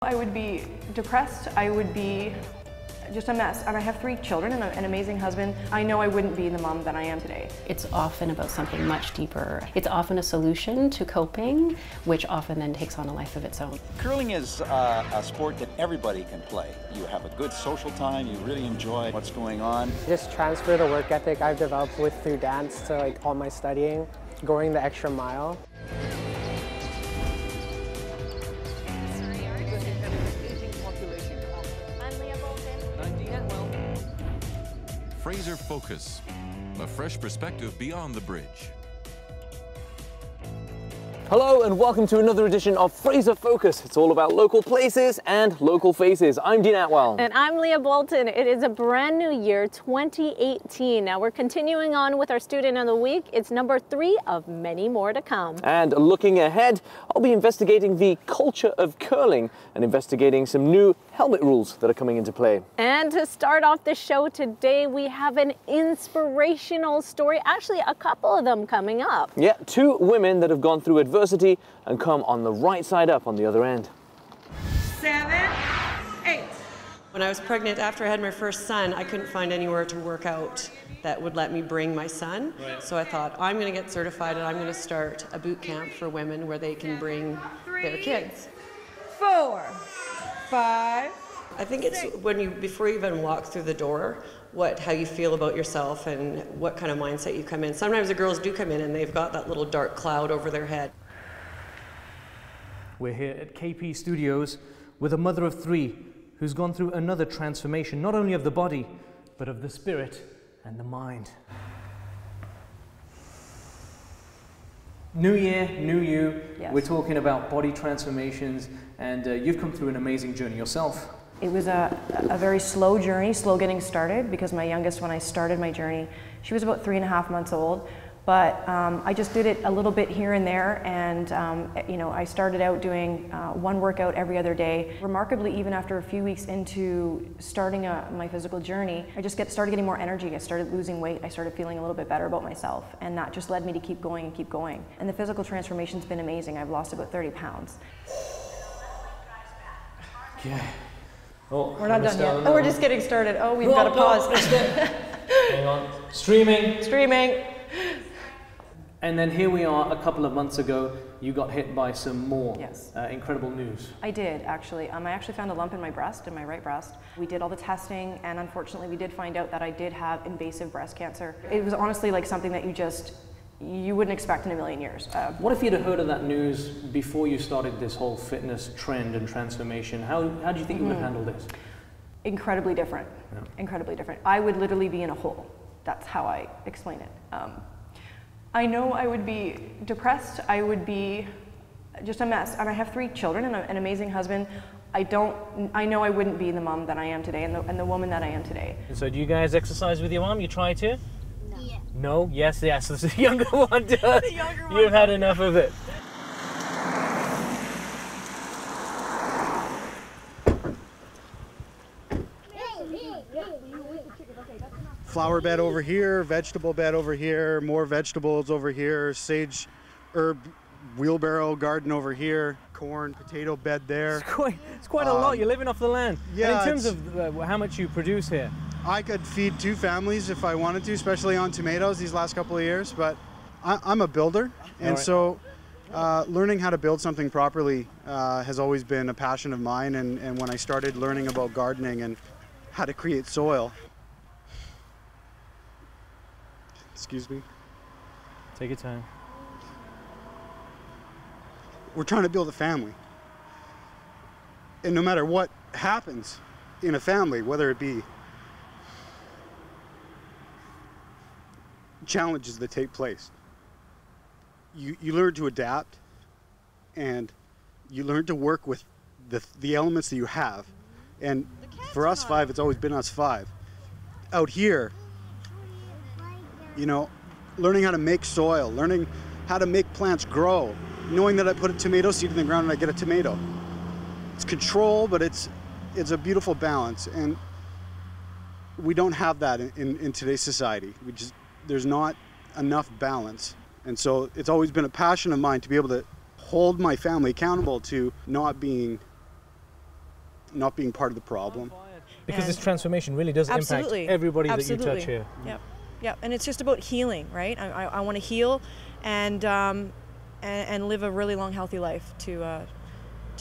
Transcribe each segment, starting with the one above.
I would be depressed, I would be just a mess. And I have 3 children and an amazing husband. I know I wouldn't be the mom that I am today. It's often about something much deeper. It's often a solution to coping, which often then takes on a life of its own. Curling is a sport that everybody can play. You have a good social time, you really enjoy what's going on. Just transfer the work ethic I've developed through dance to all my studying, going the extra mile. I'm Leah Bolton. I'm Dean Atwal. Fraser Focus, a fresh perspective beyond the bridge. Hello and welcome to another edition of Fraser Focus. It's all about local places and local faces. I'm Dean Atwal. And I'm Leah Bolton. It is a brand new year, 2018. Now we're continuing on with our Student of the Week. It's number 3 of many more to come. And looking ahead, I'll be investigating the culture of curling and investigating some new helmet rules that are coming into play. And to start off the show today, we have an inspirational story. Actually, a couple of them coming up. Yeah, 2 women that have gone through adversity and come on the right side up on the other end. 7, 8. When I was pregnant, after I had my first son, I couldn't find anywhere to work out that would let me bring my son. Right. So I thought, I'm going to get certified and I'm going to start a boot camp for women where they can bring their kids. 4, 5. I think it's when before you even walk through the door, how you feel about yourself and what kind of mindset you come in. Sometimes the girls do come in and they've got that little dark cloud over their head. We're here at KP Studios with a mother of 3 who's gone through another transformation, not only of the body, but of the spirit and the mind. New year, new you. Yes. We're talking about body transformations, and you've come through an amazing journey yourself. It was a very slow journey, slow getting started, because my youngest, when I started my journey, she was about 3.5 months old. But I just did it a little bit here and there, and you know, I started out doing 1 workout every other day. Remarkably, even after a few weeks into starting my physical journey, I just started getting more energy. I started losing weight. I started feeling a little bit better about myself, and that just led me to keep going and keep going. And the physical transformation's been amazing. I've lost about 30 pounds. Yeah. Oh, we're not done yet. Oh, we're just getting started. Oh, we've got to pause. Hang on. Streaming. Streaming. And then here we are a couple of months ago, you got hit by some more yes. Incredible news. I did, actually. I actually found a lump in my breast, in my right breast. We did all the testing, and unfortunately we did find out that I did have invasive breast cancer. It was honestly like something that you wouldn't expect in a million years. What if you'd have heard of that news before you started this whole fitness trend and transformation? How do you think you would have handled this? Incredibly different. Yeah. Incredibly different. I would literally be in a hole. That's how I explain it. I know I would be depressed, I would be just a mess. And I have 3 children and an amazing husband. I know I wouldn't be the mom that I am today and the woman that I am today. And so do you guys exercise with your mom? You try to? No. Yeah. No? Yes, yes. The younger one does. The younger one. You've had enough of it. Flower bed over here, vegetable bed over here, more vegetables over here, sage herb wheelbarrow garden over here, corn, potato bed there. It's quite a lot. You're living off the land. Yeah. And in terms of how much you produce here? I could feed 2 families if I wanted to, especially on tomatoes these last couple of years, but I'm a builder, and so learning how to build something properly has always been a passion of mine, and when I started learning about gardening and how to create soil. Excuse me. Take your time. We're trying to build a family. And no matter what happens in a family, whether it be challenges that take place, you learn to adapt, and you learn to work with the elements that you have. And for us 5, it's always been us 5. Out here, you know, learning how to make soil, learning how to make plants grow, knowing that I put a tomato seed in the ground and I get a tomato. It's control, but it's a beautiful balance, and we don't have that in today's society. There's not enough balance, and so it's always been a passion of mine to be able to hold my family accountable to not being not being part of the problem. Because this transformation really does impact everybody that you touch here. Yep. Yep. And it's just about healing, right? I want to heal and live a really long, healthy life to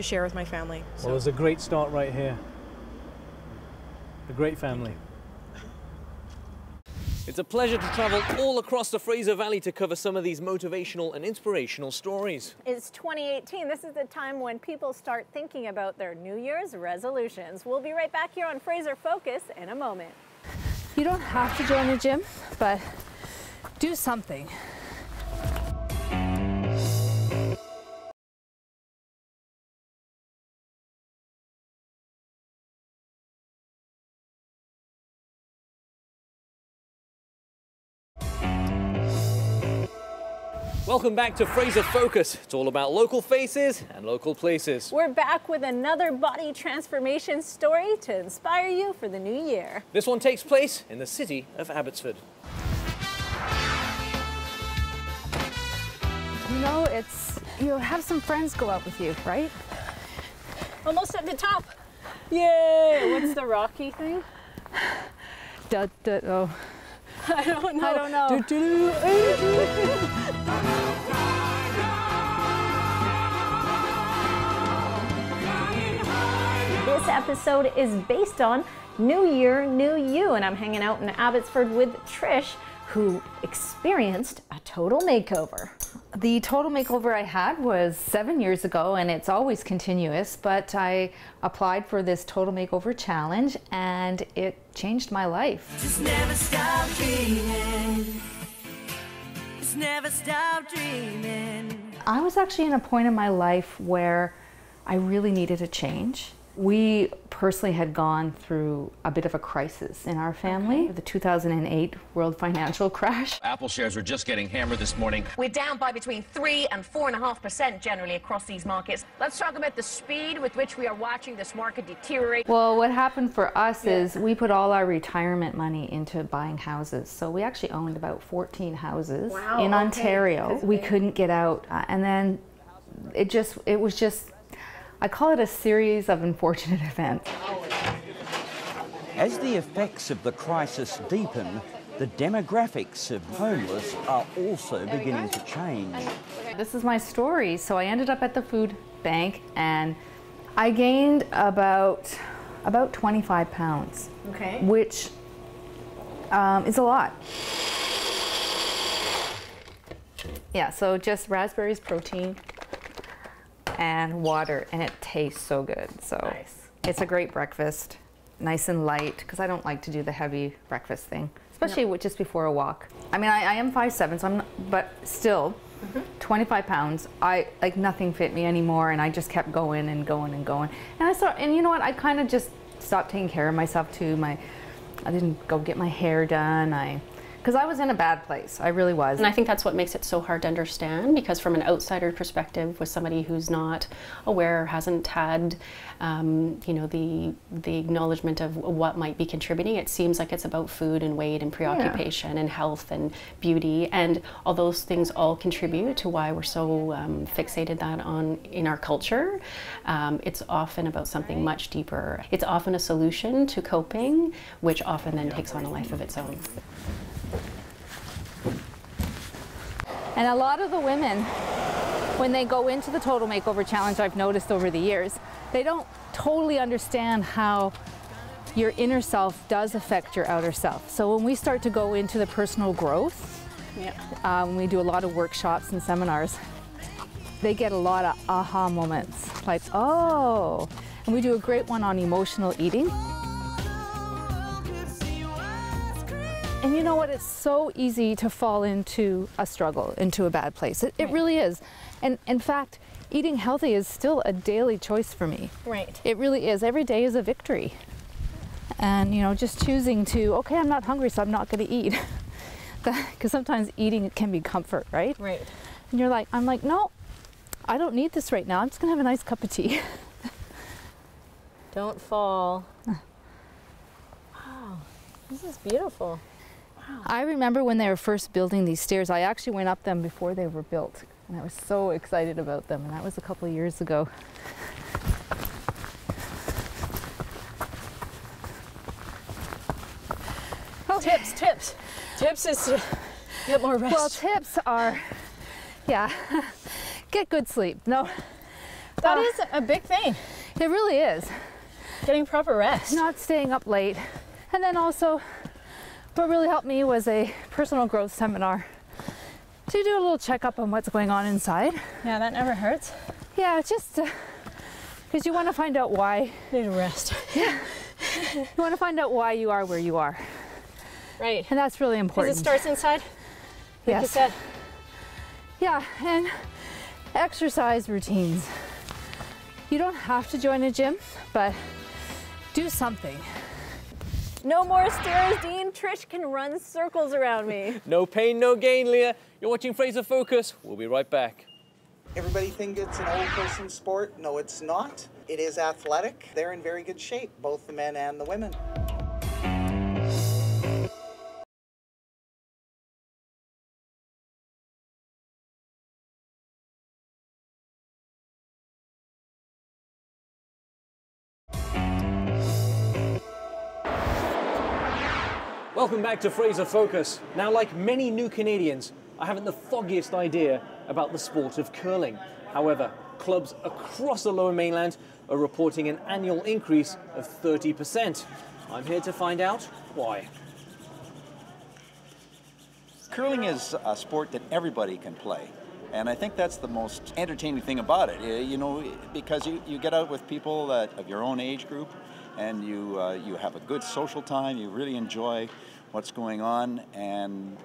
share with my family. So. Well, there's a great start right here. A great family. It's a pleasure to travel all across the Fraser Valley to cover some of these motivational and inspirational stories. It's 2018. This is the time when people start thinking about their New Year's resolutions. We'll be right back here on Fraser Focus in a moment. You don't have to join a gym, but do something. Welcome back to Fraser Focus. It's all about local faces and local places. We're back with another body transformation story to inspire you for the new year. This one takes place in the city of Abbotsford. You know, you have some friends go out with you, right? Almost at the top. Yay! What's the Rocky thing? Oh. I don't know. I don't know. This episode is based on New Year, New You, and I'm hanging out in Abbotsford with Trish, who experienced a total makeover. The total makeover I had was 7 years ago, and it's always continuous, but I applied for this total makeover challenge and it changed my life. Just never stop dreaming. Just never stop dreaming. I was actually in a point in my life where I really needed a change. We personally had gone through a bit of a crisis in our family, the 2008 world financial crash. Apple shares are just getting hammered this morning. We're down by between 3 and 4.5% generally across these markets. Let's talk about the speed with which we are watching this market deteriorate. Well, what happened for us is we put all our retirement money into buying houses. So we actually owned about 14 houses in Ontario. We couldn't get out. And then it was just, I call it a series of unfortunate events. As the effects of the crisis deepen, the demographics of homeless are also beginning to change. This is my story. So I ended up at the food bank and I gained about 25 pounds, which is a lot. Yeah, so just raspberries, protein, and water, and it tastes so good. So it's a great breakfast, nice and light, because I don't like to do the heavy breakfast thing, especially with just before a walk. I mean, I am 5'7", so I'm not, but still, 25 pounds. Like nothing fit me anymore, and I just kept going and going and going. And you know what? I kind of just stopped taking care of myself too. I didn't go get my hair done. Because I was in a bad place, I really was. And I think that's what makes it so hard to understand, because from an outsider perspective, with somebody who's not aware, hasn't had, you know, the acknowledgement of what might be contributing, it seems like it's about food and weight and preoccupation and health and beauty, and all those things all contribute to why we're so fixated in our culture. It's often about something much deeper. It's often a solution to coping, which often then takes on a life of its own. And a lot of the women, when they go into the Total Makeover Challenge, I've noticed over the years, they don't totally understand how your inner self does affect your outer self. So when we start to go into the personal growth, when we do a lot of workshops and seminars, they get a lot of aha moments, like, oh, and we do a great one on emotional eating. And you know what, it's so easy to fall into a struggle, into a bad place. It really is. And in fact, eating healthy is still a daily choice for me. Right. It really is. Every day is a victory. And you know, just choosing to, okay, I'm not hungry, so I'm not gonna eat. Because sometimes eating can be comfort, right? Right. And you're like, I'm like, no, I don't need this right now. I'm just gonna have a nice cup of tea. Don't fall. Wow, this is beautiful. I remember when they were first building these stairs, I actually went up them before they were built. And I was so excited about them, and that was a couple of years ago. Tips is to get more rest. Well, tips are, yeah, get good sleep. No. That is a big thing. It really is. Getting proper rest. Not staying up late. And then also, what really helped me was a personal growth seminar to do a little checkup on what's going on inside. Yeah, that never hurts. Yeah, just because you want to find out why. Need a rest. Yeah. You want to find out why you are where you are. Right. And that's really important. Because it starts inside? Like Yes. you said. Yeah, and exercise routines. You don't have to join a gym, but do something. No more stairs, Dean. Trish can run circles around me. No pain, no gain, Leah. You're watching Fraser Focus. We'll be right back. Everybody thinks it's an old person's sport. No, it's not. It is athletic. They're in very good shape, both the men and the women. Welcome back to Fraser Focus. Now, like many new Canadians, I haven't the foggiest idea about the sport of curling. However, clubs across the Lower Mainland are reporting an annual increase of 30%. I'm here to find out why. Curling is a sport that everybody can play. And I think that's the most entertaining thing about it, you know, because you get out with people of your own age group, and you have a good social time, you really enjoy what's going on, and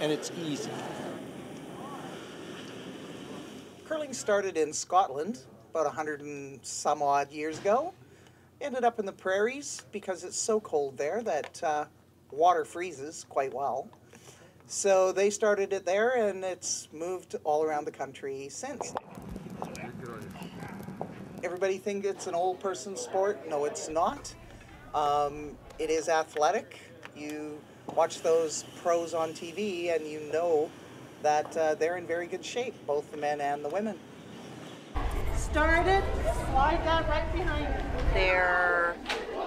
it's easy. Curling started in Scotland about 100 and some odd years ago. Ended up in the prairies because it's so cold there that water freezes quite well. So they started it there, and it's moved all around the country since. Everybody thinks it's an old person's sport. No, it's not. It is athletic. You watch those pros on TV and you know that they're in very good shape, both the men and the women. Start it, slide that right behind you. Their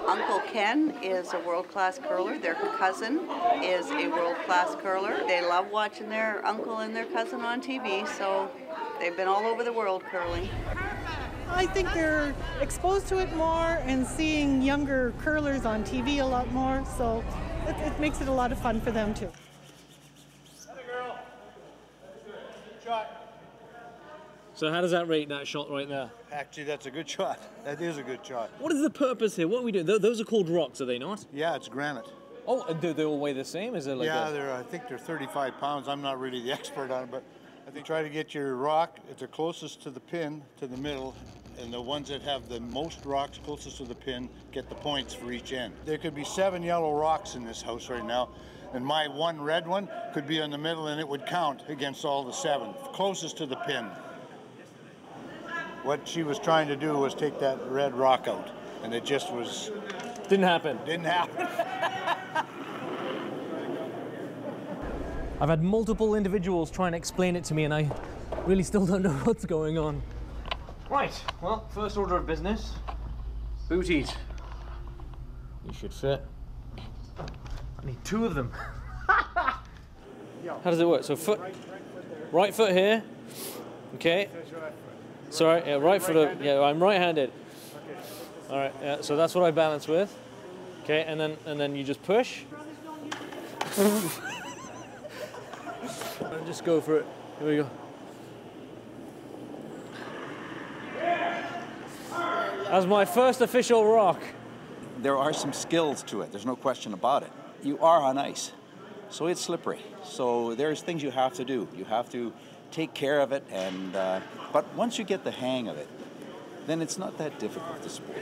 Uncle Ken is a world-class curler. Their cousin is a world-class curler. They love watching their uncle and their cousin on TV, so they've been all over the world curling. I think they're exposed to it more and seeing younger curlers on TV a lot more, so it makes it a lot of fun for them too. So how does that rate, that shot right there? Actually, that's a good shot. That is a good shot. What is the purpose here? What are we doing? Those are called rocks, are they not? Yeah, it's granite. Oh, and do they all weigh the same? Is it like yeah, I think they're 35 pounds. I'm not really the expert on it, but I think try to get your rock at the closest to the pin, to the middle, and the ones that have the most rocks closest to the pin get the points for each end. There could be 7 yellow rocks in this house right now, and my one red one could be in the middle, and it would count against all the 7, closest to the pin. What she was trying to do was take that red rock out, and it just was... Didn't happen. Didn't happen. I've had multiple individuals try and explain it to me, and I really still don't know what's going on. Right, well, first order of business, booties. You should fit. I need 2 of them. How does it work? So right foot here. Okay. Sorry, yeah, right foot. Yeah, I'm right-handed. All right. Yeah, so that's what I balance with. Okay, and then you just push. And just go for it. Here we go. That's my first official rock. There are some skills to it, there's no question about it. You are on ice, so it's slippery. So there's things you have to do. You have to take care of it, and but once you get the hang of it, then it's not that difficult to sport.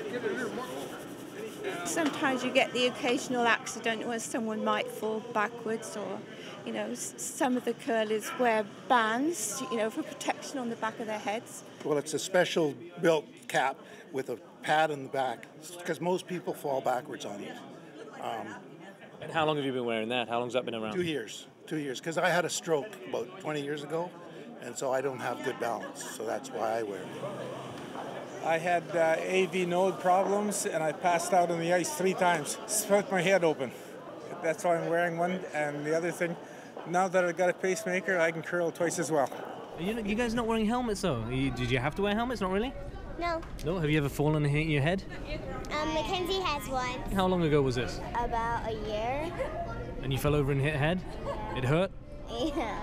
Sometimes you get the occasional accident where someone might fall backwards, or, you know, some of the curlers wear bands, you know, for protection on the back of their heads. Well, it's a special built cap with a pad in the back, because most people fall backwards on it. And how long have you been wearing that? How long's that been around? 2 years, because I had a stroke about 20 years ago, and so I don't have good balance, so that's why I wear it. I had AV node problems, and I passed out on the ice 3 times. Split my head open. That's why I'm wearing one. And the other thing, now that I've got a pacemaker, I can curl twice as well. You guys not wearing helmets though? Did you have to wear helmets? Not really? No. No? Have you ever fallen and hit your head? Mackenzie has one. How long ago was this? About a year. And you fell over and hit head? It hurt? Yeah.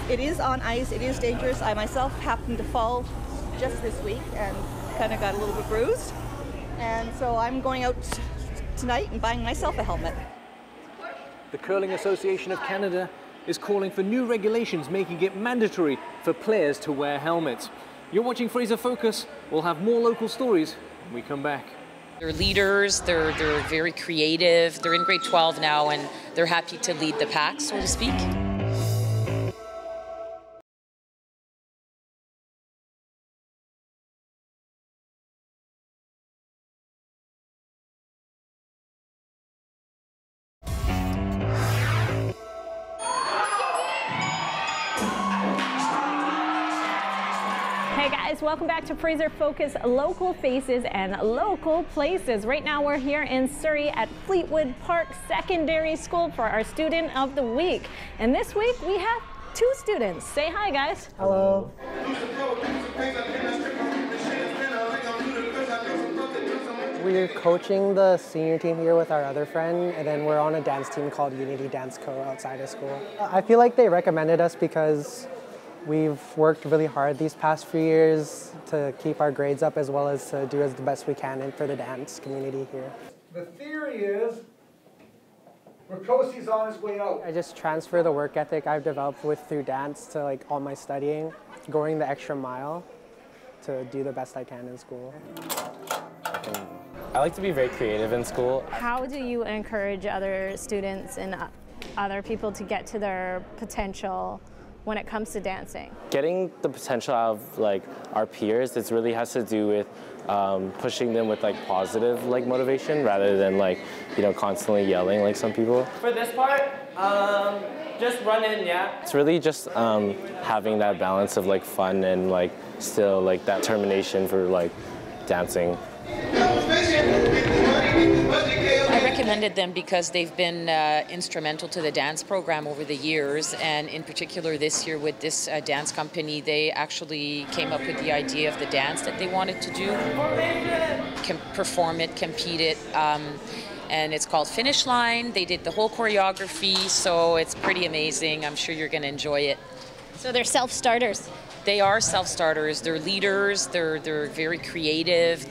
It is on ice, it is dangerous. I myself happened to fall just this week and kind of got a little bit bruised. And so I'm going out tonight and buying myself a helmet. The Curling Association of Canada is calling for new regulations making it mandatory for players to wear helmets. You're watching Fraser Focus. We'll have more local stories when we come back. They're leaders, they're very creative, they're in grade 12 now and they're happy to lead the pack, so to speak. Hey guys, welcome back to Fraser Focus, local faces and local places. Right now we're here in Surrey at Fleetwood Park Secondary School for our Student of the Week. And this week we have two students. Say hi guys. Hello. We're coaching the senior team here with our other friend, and then we're on a dance team called Unity Dance Co. outside of school. I feel like they recommended us because we've worked really hard these past few years to keep our grades up as well as to do as the best we can for the dance community here. The theory is Ricosi's on his way out. I just transfer the work ethic I've developed through dance to like all my studying, going the extra mile to do the best I can in school. I like to be very creative in school. How do you encourage other students and other people to get to their potential when it comes to dancing? Getting the potential out of like our peers, it really has to do with pushing them with like positive like motivation rather than like, you know, constantly yelling like some people. For this part, just run in, yeah? It's really just having that balance of like fun and like still like that determination for like dancing. I recommended them because they've been instrumental to the dance program over the years, and in particular this year with this dance company, they actually came up with the idea of the dance that they wanted to do. Perform it, compete it, and it's called Finish Line. They did the whole choreography, so it's pretty amazing. I'm sure you're going to enjoy it. So they're self-starters? They are self-starters. They're leaders. They're very creative.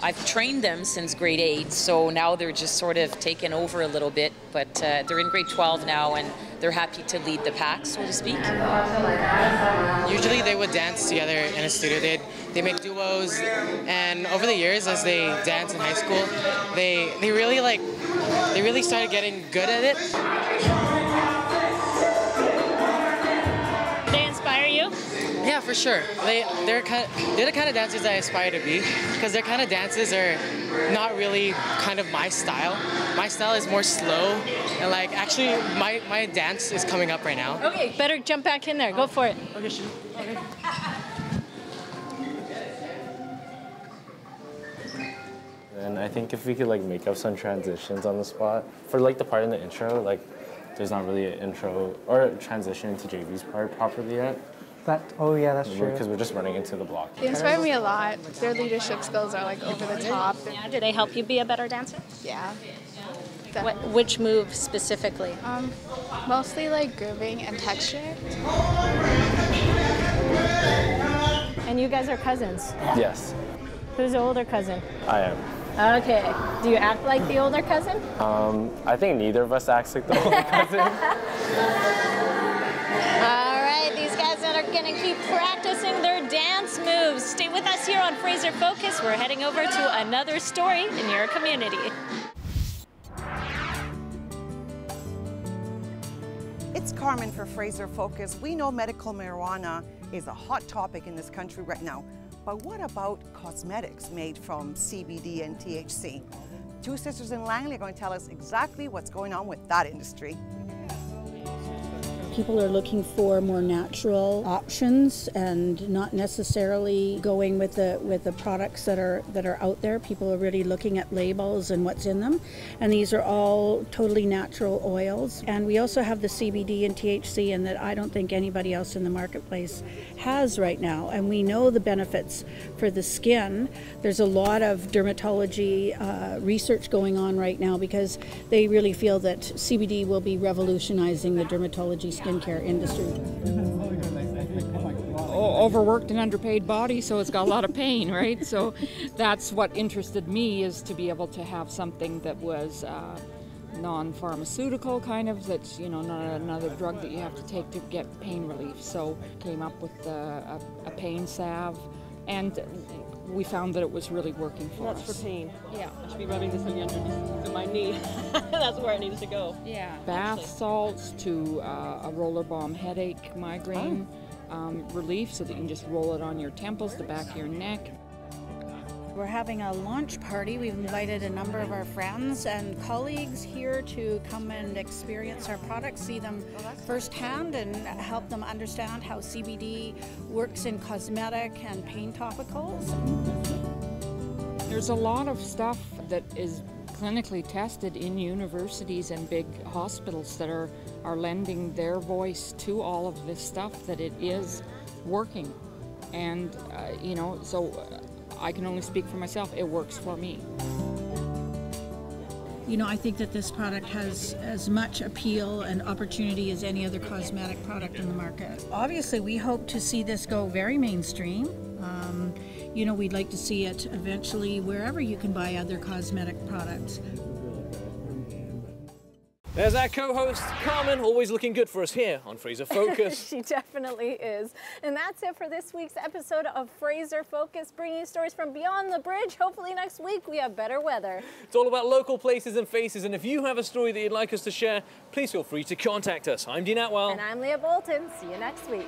I've trained them since grade 8, so now they're just sort of taken over a little bit, but they're in grade 12 now and they're happy to lead the pack, so to speak. Usually they would dance together in a studio. They make duos, and over the years as they dance in high school, they really started getting good at it. They inspire you? Yeah, for sure. They're the kind of dancers I aspire to be, because their kind of dances are not really kind of my style. My style is more slow, and like actually my dance is coming up right now. Okay, better jump back in there. Go for it. Okay, sure. Okay. And I think if we could like make up some transitions on the spot for like the part in the intro, like there's not really an intro or a transition into JV's part properly yet. Oh yeah, that's true. Because we're just running into the block. They inspire me a lot. Their leadership skills are like over the top. Yeah, do they help you be a better dancer? Yeah. Which move specifically? Mostly like grooving and texture. And you guys are cousins? Yes. Who's the older cousin? I am. Okay. Do you act like the older cousin? I think neither of us acts like the older cousin. All right, these guys are going to keep practicing their dance moves. Stay with us here on Fraser Focus. We're heading over to another story in your community. It's Carmen for Fraser Focus. We know medical marijuana is a hot topic in this country right now. But what about cosmetics made from CBD and THC? Two sisters in Langley are going to tell us exactly what's going on with that industry. People are looking for more natural options and not necessarily going with the products that are out there. People are really looking at labels and what's in them, and these are all totally natural oils. And we also have the CBD and THC, and that I don't think anybody else in the marketplace has right now. And we know the benefits for the skin. There's a lot of dermatology research going on right now because they really feel that CBD will be revolutionizing the dermatology skincare industry. Overworked and underpaid body, so it's got a lot of pain, right? So that's what interested me, is to be able to have something that was non-pharmaceutical kind of, that's, you know, not another drug that you have to take to get pain relief. So came up with a pain salve, and we found that it was really working for us. That's for pain. Yeah. I should be rubbing this underneath my knee. That's where it needs to go. Yeah. Bath salts to a roller balm headache, migraine relief, so that you can just roll it on your temples, the back of your neck. We're having a launch party. We've invited a number of our friends and colleagues here to come and experience our products, see them firsthand, and help them understand how CBD works in cosmetic and pain topicals. There's a lot of stuff that is clinically tested in universities and big hospitals that are lending their voice to all of this stuff, that it is working. And, you know, so I can only speak for myself. It works for me. You know, I think that this product has as much appeal and opportunity as any other cosmetic product in the market. Obviously, we hope to see this go very mainstream. You know, we'd like to see it eventually wherever you can buy other cosmetic products. There's our co-host, Carmen, always looking good for us here on Fraser Focus. She definitely is. And that's it for this week's episode of Fraser Focus, bringing you stories from beyond the bridge. Hopefully next week we have better weather. It's all about local places and faces, and if you have a story that you'd like us to share, please feel free to contact us. I'm Dean Atwal. And I'm Leah Bolton. See you next week.